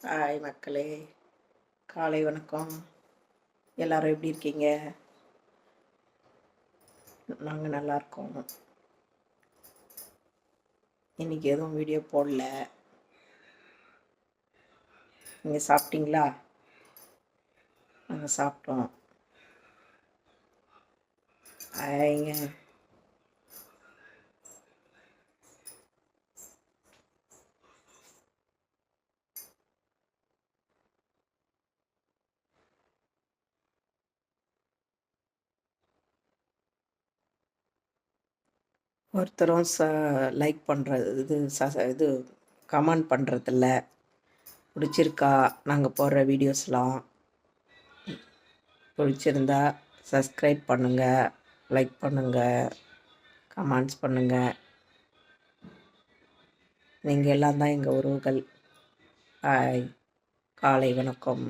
Hi மக்களே, காலை வணக்கம். எல்லாரும் எப்படி இருக்கீங்க? நாங்கள் நல்லா இருக்கோம். இன்னைக்கு எதுவும் வீடியோ போடல. நீங்கள் சாப்பிட்டீங்களா? நாங்கள் சாப்பிட்டோம். ஐங்க ஒருத்தரும் லைக் பண்ணுறது இது கமெண்ட் பண்ணுறதில்ல. பிடிச்சிருக்கா நாங்கள் போடுற வீடியோஸ்லாம்? பிடிச்சிருந்தா சப்ஸ்கிரைப் பண்ணுங்கள், லைக் பண்ணுங்கள், கமெண்ட்ஸ் பண்ணுங்கள். நீங்கள் எல்லாம் தான் எங்கள் உறவுகள். ஹாய், காலை வணக்கம்.